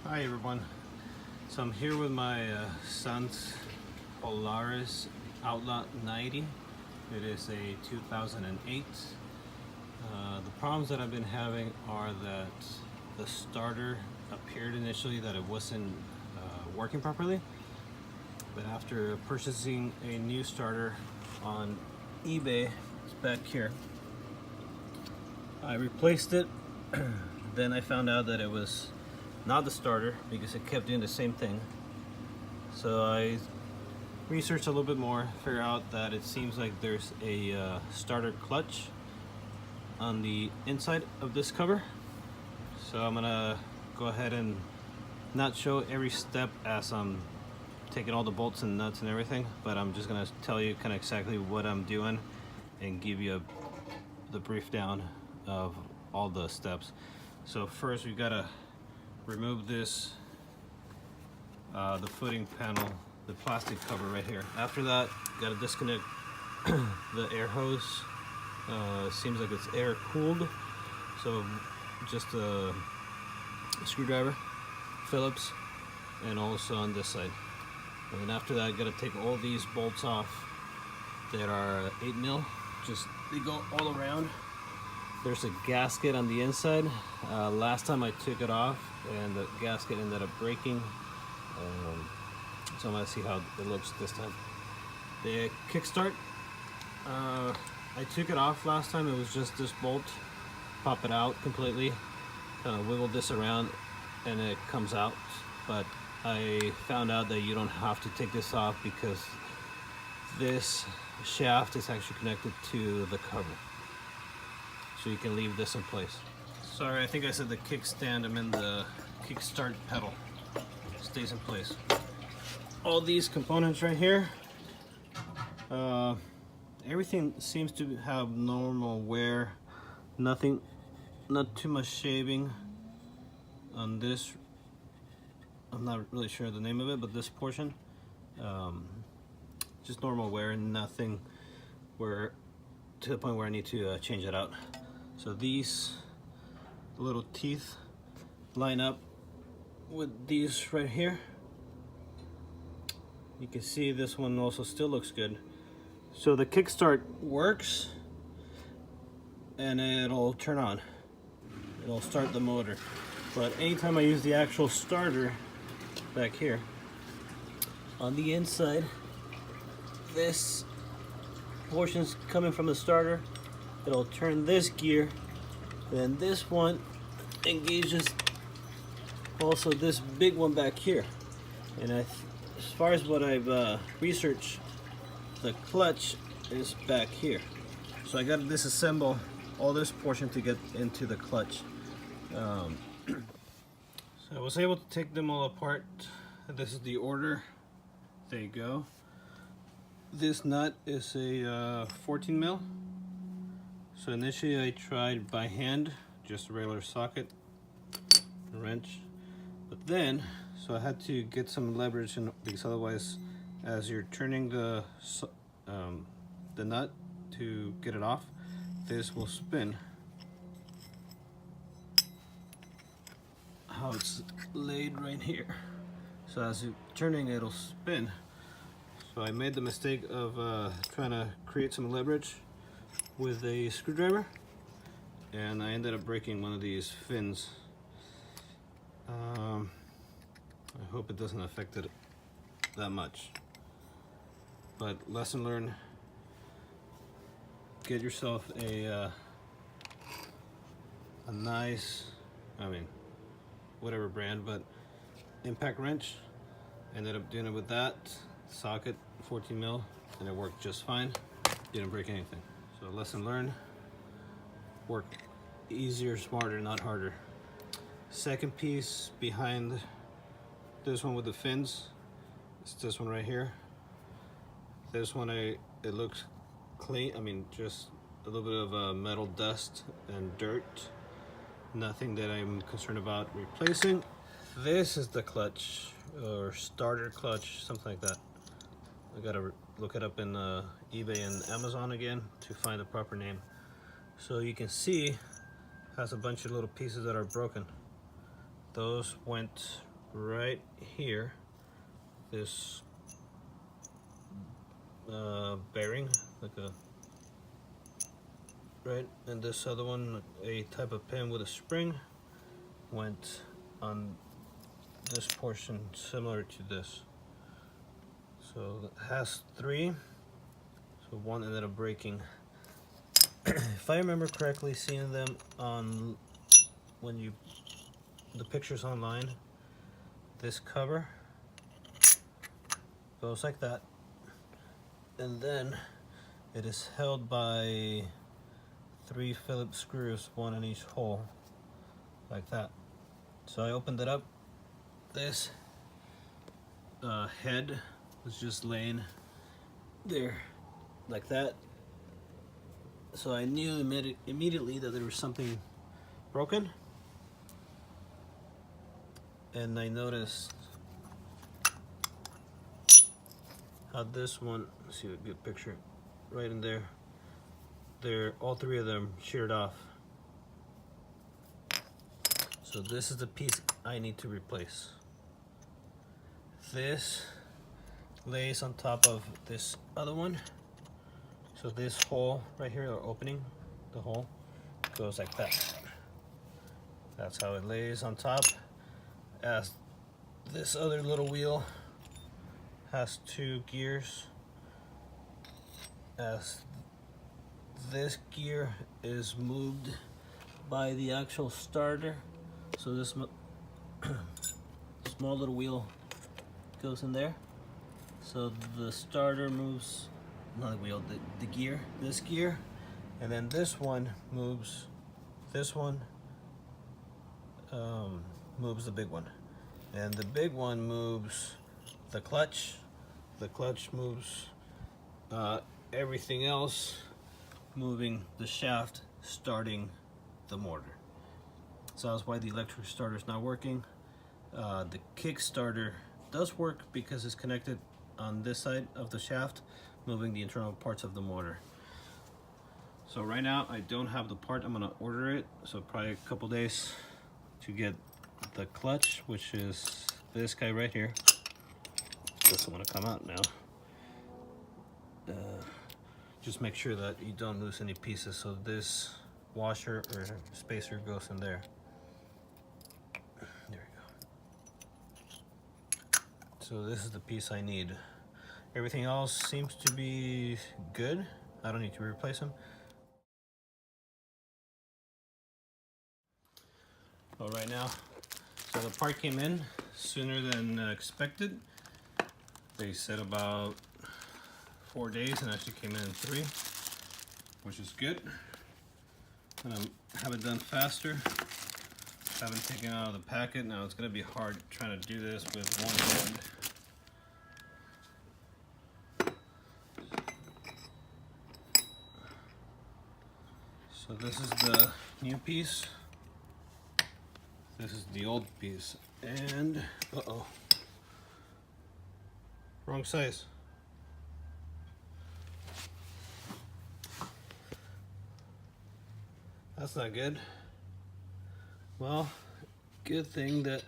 Hi everyone. So I'm here with my son's Polaris Outlaw 90. It is a 2008. The problems that I've been having are that the starter appeared initially that it wasn't working properly. But after purchasing a new starter on eBay, it's back here, I replaced it. Then I found out that it was not the starter because it kept doing the same thing. So I researched a little bit more, figured out that it seems like there's a starter clutch on the inside of this cover. So I'm gonna go ahead and not show every step as I'm taking all the bolts and nuts and everything, but I'm just gonna tell you kind of exactly what I'm doing and give you the brief down of all the steps. So first we've got to remove this, the footing panel, the plastic cover right here. After that, got to disconnect the air hose. Seems like it's air cooled, so just a screwdriver, Phillips, and also on this side. And then after that, got to take all these bolts off that are 8mm. Just they go all around. There's a gasket on the inside. Last time I took it off and the gasket ended up breaking. So I'm gonna see how it looks this time. The kickstart, I took it off last time. It was just this bolt. Pop it out completely, kind of wiggle this around and it comes out. But I found out that you don't have to take this off because this shaft is actually connected to the cover. So you can leave this in place. Sorry, I think I said the kickstand. I mean the kickstart pedal stays in place. All these components right here, everything seems to have normal wear. Nothing, not too much shaving on this. I'm not really sure the name of it, but this portion, just normal wear, nothing where to the point where I need to change it out. So these little teeth line up with these right here. You can see this one also still looks good. So the kickstart works and it'll turn on. It'll start the motor. But anytime I use the actual starter back here, on the inside, this portion's coming from the starter. It'll turn this gear, then this one engages also this big one back here. And as far as what I've researched, the clutch is back here. So I got to disassemble all this portion to get into the clutch. So I was able to take them all apart. This is the order they go. This nut is a 14mm. So initially I tried by hand, just a regular socket, a wrench. But then, so I had to get some leverage because otherwise, as you're turning the nut to get it off, this will spin. How it's laid right here. So as you're turning, it'll spin. So I made the mistake of trying to create some leverage with a screwdriver, and I ended up breaking one of these fins. I hope it doesn't affect it that much, but lesson learned. Get yourself a nice, I mean, whatever brand, but impact wrench. Ended up doing it with that socket, 14mm, and it worked just fine. Didn't break anything. So lesson learned, work easier, smarter, not harder. Second piece behind this one with the fins, it's this one right here. This one, it looks clean. I mean, just a little bit of metal dust and dirt. Nothing that I'm concerned about replacing. This is the clutch, or starter clutch, something like that. I gotta look it up in eBay and Amazon again to find the proper name. So you can see, has a bunch of little pieces that are broken. Those went right here, this bearing, like a right, and this other one, a type of pin with a spring, went on this portion similar to this. So it has three, so one ended up breaking. If I remember correctly, seeing them on the pictures online, this cover goes like that, and then it is held by 3 Phillips screws, one in each hole, like that. So I opened it up. This head was just laying there like that. So I knew immediately that there was something broken. And I noticed how this one, let's see a good picture, right in there, all three of them sheared off. So this is the piece I need to replace. This lays on top of this other one. So this hole right here, or opening, the hole, goes like that. That's how it lays on top. As this other little wheel has 2 gears. As this gear is moved by the actual starter. So this small little wheel goes in there. So the starter moves, not the wheel, the gear, this gear, and then this one moves, this one moves the big one, and the big one moves the clutch moves everything else, moving the shaft, starting the motor. So that's why the electric starter is not working. The Kickstarter does work because it's connected on this side of the shaft, moving the internal parts of the motor. So right now I don't have the part. I'm gonna order it, so probably a couple days to get the clutch, which is this guy right here. Doesn't want to come out now. Just make sure that you don't lose any pieces. So this washer or spacer goes in there. There we go. So this is the piece I need. Everything else seems to be good. I don't need to replace them. Well, right now, so the part came in sooner than expected. They said about 4 days, and actually came in 3, which is good. And I have it done faster. Haven't taken it out of the packet. Now it's going to be hard trying to do this with one hand. So this is the new piece. This is the old piece. And, uh-oh, wrong size. That's not good. Well, good thing that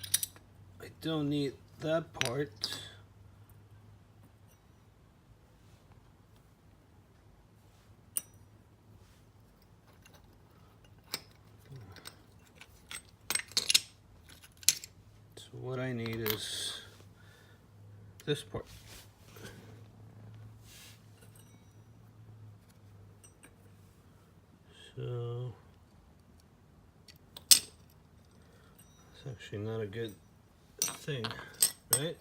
I don't need that part. So what I need is this part. So it's actually not a good thing, right?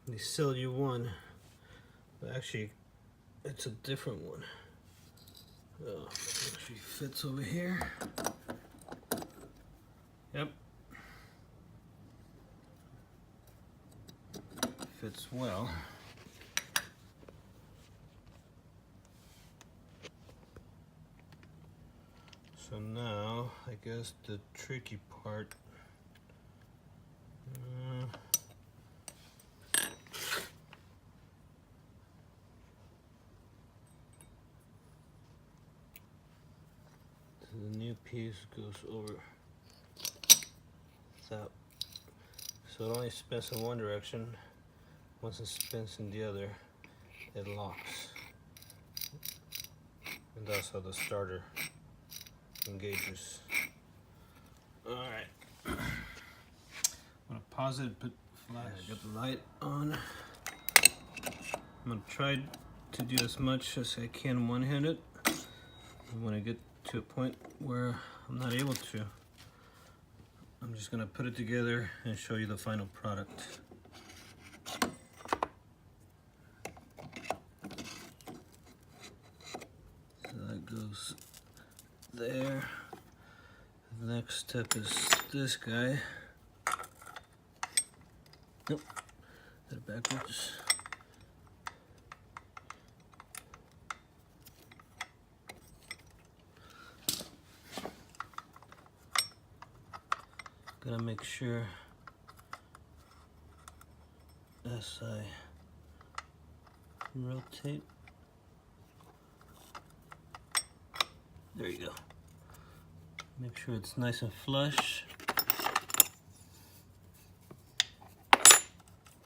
They sell you one, but actually it's a different one. Oh, it actually fits over here. Yep. Fits well. So now, I guess the tricky part, the new piece goes over that. So it only spins in one direction. Once it spins in the other, it locks. And that's how the starter engages. Alright. I'm gonna pause it, put flash. Get the light on. I'm gonna try to do as much as I can one-handed. And when I get to a point where I'm not able to, I'm just gonna put it together and show you the final product. So that goes there. The next step is this guy. Nope, did it backwards. Gotta make sure as I rotate. There you go. Make sure it's nice and flush.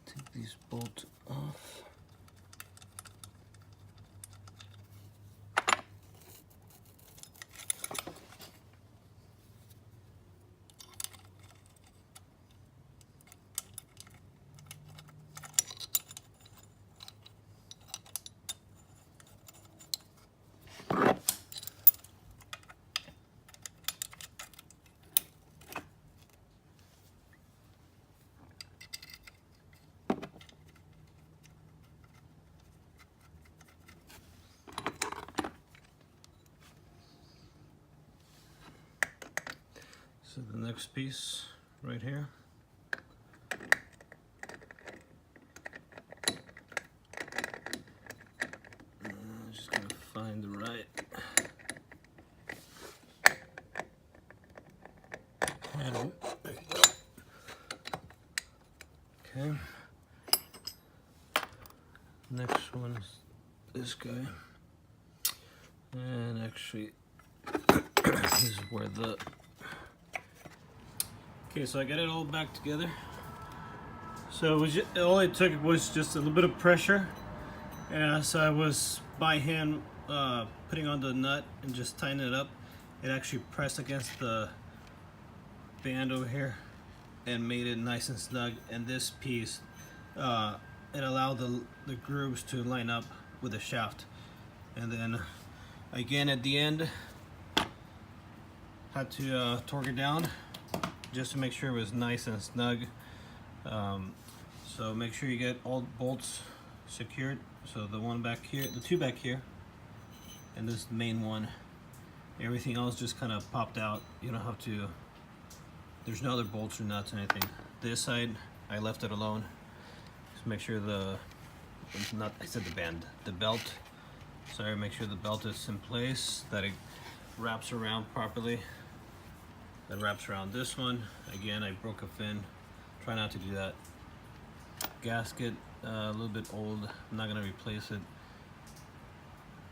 Take these bolts off. So the next piece right here. I'm just gonna find the right handle. There you go. Okay. Next one is this guy. And actually, this is where the... Okay, so I got it all back together. So it was just, all it took was just a little bit of pressure. And as I was by hand putting on the nut and just tightening it up, it actually pressed against the band over here and made it nice and snug. And this piece, it allowed the grooves to line up with the shaft. And then again at the end, had to torque it down just to make sure it was nice and snug. So make sure you get all bolts secured. So the one back here, the two back here, and this main one. Everything else just kind of popped out. You don't have to, there's no other bolts or nuts or anything. This side, I left it alone. Just make sure I said the band, the belt. Sorry, make sure the belt is in place, that it wraps around properly. That wraps around this one. Again, I broke a fin. Try not to do that. Gasket, a little bit old. I'm not gonna replace it.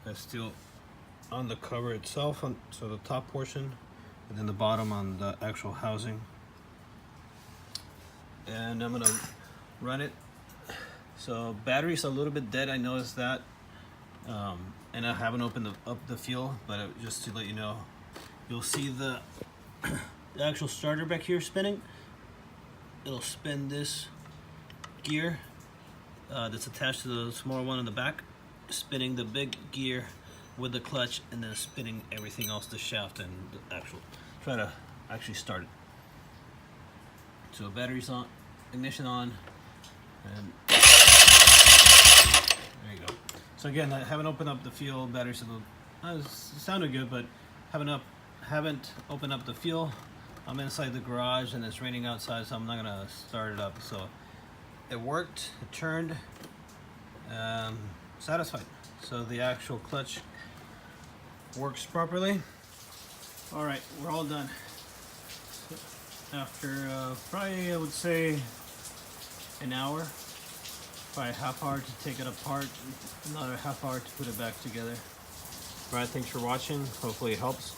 That's still on the cover itself, so the top portion, and then the bottom on the actual housing. And I'm gonna run it. So battery's a little bit dead, I noticed that. And I haven't opened up the fuel, but just to let you know, you'll see the actual starter back here spinning. It'll spin this gear that's attached to the smaller one in the back, spinning the big gear with the clutch, and then spinning everything else, the shaft and the actual, try to actually start it. So battery's on, ignition on, and there you go. So again, I haven't opened up the fuel. Battery's a little, sounded good, but haven't opened up the fuel. I'm inside the garage and it's raining outside, so I'm not gonna start it up. So it worked, it turned, satisfied. So the actual clutch works properly. All right, we're all done. After probably, I would say, an hour, probably a half hour to take it apart, another half hour to put it back together. All right, thanks for watching. Hopefully it helps.